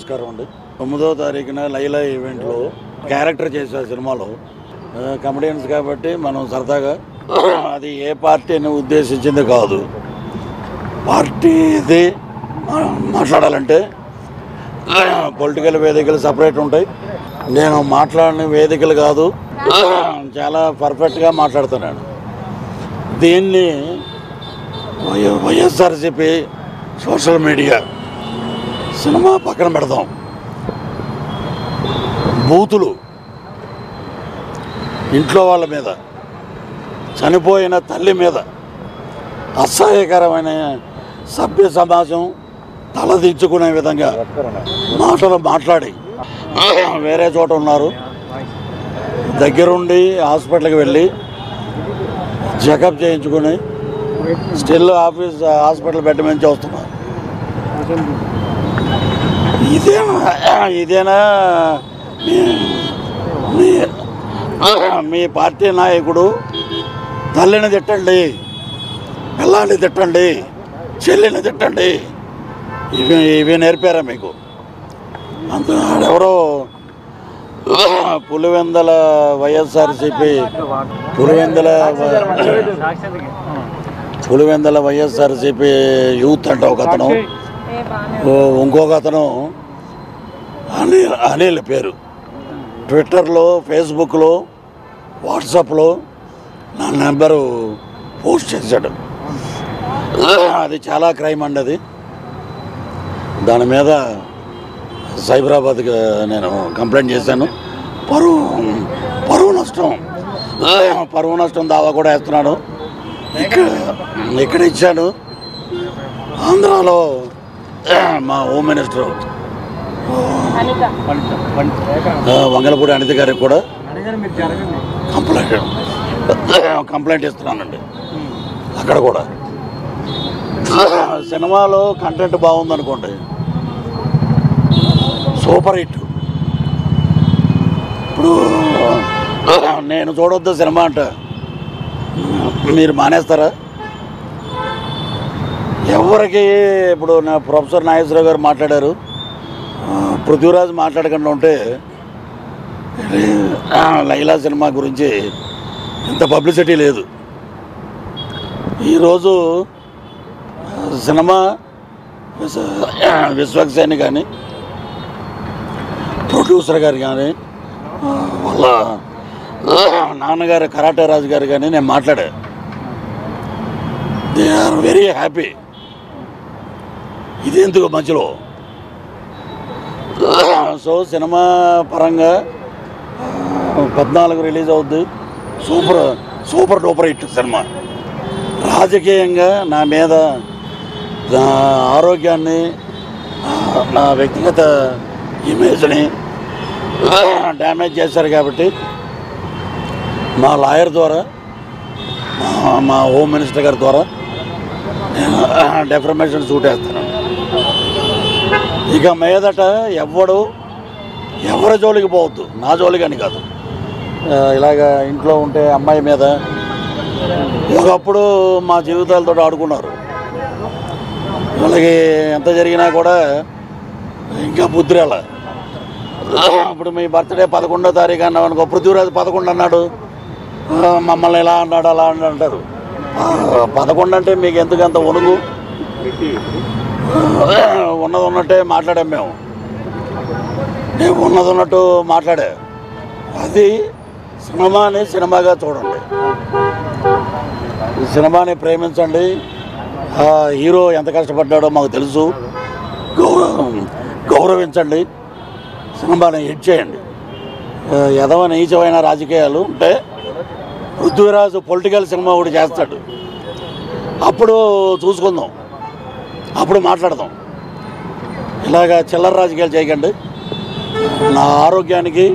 నమస్కారం అండి. 9వ తారీఖున లైలా ఈవెంట్లో క్యారెక్టర్ చేసే సినిమాలో కమెడియన్స్ కాబట్టి మనం సరదాగా అది ఏ పార్టీని ఉద్దేశించింది కాదు. పార్టీది మాట్లాడాలంటే పొలిటికల్ వేదికలు సపరేట్ ఉంటాయి. నేను మాట్లాడిన వేదికలు కాదు, చాలా పర్ఫెక్ట్గా మాట్లాడుతున్నాను. దీన్ని వైఎస్ఆర్సీపీ సోషల్ మీడియా సినిమా పక్కన పెడదాం. బూతులు ఇంట్లో వాళ్ళ మీద, చనిపోయిన తల్లి మీద అసహ్యకరమైన సభ్య సమాజం తలదించుకునే విధంగా మాటలు మాట్లాడి వేరే చోట ఉన్నారు. దగ్గరుండి హాస్పిటల్కి వెళ్ళి చెకప్ చేయించుకుని స్టిల్ హాస్పిటల్ బెడ్ నుంచి వస్తున్నారు. ఇదేనా మీ పార్టీ నాయకుడు? తల్లిని తిట్టండి, పిల్లాన్ని తిట్టండి, చెల్లిని తిట్టండి, ఇవి నేర్పారా మీకు? అంత ఆడెవరో పులివెందల వైఎస్ఆర్సీపీ పులివెందల వైఎస్ఆర్సీపీ యూత్ అంటే ఒక అతను, ఇంకొక అతను అనిల్ పేరు ట్విట్టర్లో, ఫేస్బుక్లో, వాట్సాప్లో నా నెంబరు పోస్ట్ చేశాడు. అది చాలా క్రైమ్ అండి. అది దాని మీద సైబరాబాద్కి నేను కంప్లైంట్ చేశాను. పరువు నష్టం దావా కూడా వేస్తున్నాడు. ఇక్కడ ఇచ్చాను. ఆంధ్రాలో మా హోమ్ మినిస్టర్ వంగలపూడి అనిత గారికి కూడా కంప్లైంట్ ఇస్తున్నానండి. అక్కడ కూడా సినిమాలో కంటెంట్ బాగుందనుకోండి, సూపర్ హిట్. ఇప్పుడు నేను చూడొద్దు సినిమా అంటే మీరు మానేస్తారా? ఎవరికి ఇప్పుడు నా ప్రొఫెసర్ నాగేశ్వరరావు గారు మాట్లాడారు, పృథ్వీరాజ్ మాట్లాడకుండా ఉంటే లైలా సినిమా గురించి ఇంత పబ్లిసిటీ లేదు. ఈరోజు సినిమా విశ్వక్సేని కానీ, ప్రొడ్యూసర్ గారు కానీ, వాళ్ళ నాన్నగారు కరాటే రాజు గారు కానీ నేను మాట్లాడా. They are very happy. ఇది ఎందుకు మధ్యలో? సో సినిమా పరంగా 14 రిలీజ్ అవుద్ది. సూపర్ డూపర్ హిట్ సినిమా. రాజకీయంగా నా మీద, నా ఆరోగ్యాన్ని, నా వ్యక్తిగత ఇమేజ్ని డ్యామేజ్ చేశారు కాబట్టి మా లాయర్ ద్వారా, మా హోమ్ మినిస్టర్ గారి ద్వారా నేను డెఫర్మేషన్ సూట్ వేస్తున్నాను. ఇక మీదట ఎవరి జోలికి పోవద్దు, నా జోలికి అని కాదు. ఇలాగ ఇంట్లో ఉంటే అమ్మాయి మీద ఒకప్పుడు మా జీవితాలతో ఆడుకున్నారు. వాళ్ళకి ఎంత జరిగినా కూడా ఇంకా బుద్ధి రాల. ఇప్పుడు మీ బర్త్డే 11వ తారీఖు అన్నావు అనుకో, పృథ్వీరాజ్ 11 అన్నాడు, మమ్మల్ని ఇలా అన్నాడు అలా అంటారు. 11 అంటే మీకు ఎందుకు అంత వణుగు? ఉన్నది ఉన్నట్టే మాట్లాడాం మేము. నేను ఉన్నది ఉన్నట్టు మాట్లాడా. అది సినిమాని సినిమాగా చూడండి, సినిమాని ప్రేమించండి. హీరో ఎంత కష్టపడ్డాడో మాకు తెలుసు. గౌరవించండి, సినిమాని హిట్ చేయండి. ఎదవ నీచమైన రాజకీయాలు ఉంటే పృథ్వీరాజు పొలిటికల్ సినిమా ఒకటి చేస్తాడు, అప్పుడు చూసుకుందాం, అప్పుడు మాట్లాడదాం. ఇలాగా చిల్లర రాజకీయాలు చేయకండి. నా ఆరోగ్యానికి,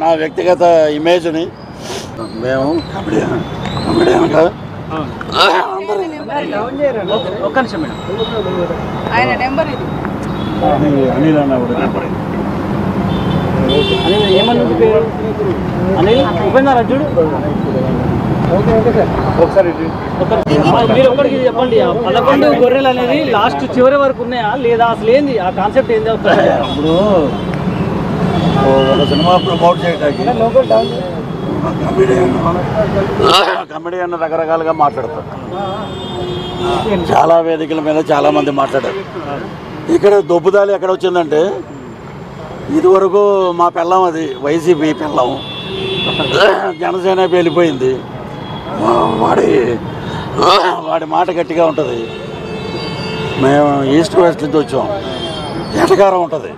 నా వ్యక్తిగత ఇమేజ్ని మేము కమెడియన్గా అనిల్ అన్న కూడా నెంబర్ ఏమన్నా ఉపేంద్ర రాజుడు మీరు ఒక్కడికి చెప్పండి, 11 గొర్రెలు అనేది లాస్ట్ చివరి వరకు ఉన్నాయా లేదా, అసలు ఏంది ఆ కాన్సెప్ట్ ఏంది? ఇప్పుడు ఒక సినిమా ప్రమోట్ చేయడానికి కమెడియన్ రకరకాలుగా మాట్లాడతారు. చాలా వేదికల మీద చాలా మంది మాట్లాడారు. ఇక్కడ దొబ్బుదాలి ఎక్కడ వచ్చిందంటే, ఇదివరకు మా పెళ్ళం అది వైసీపీ పెళ్ళం, జనసేన వెళ్ళిపోయింది. వాడి మాట గట్టిగా ఉంటుంది. మేము ఈస్ట్ వెస్ట్ నుంచి వచ్చాం, ఎటకారం ఉంటుంది.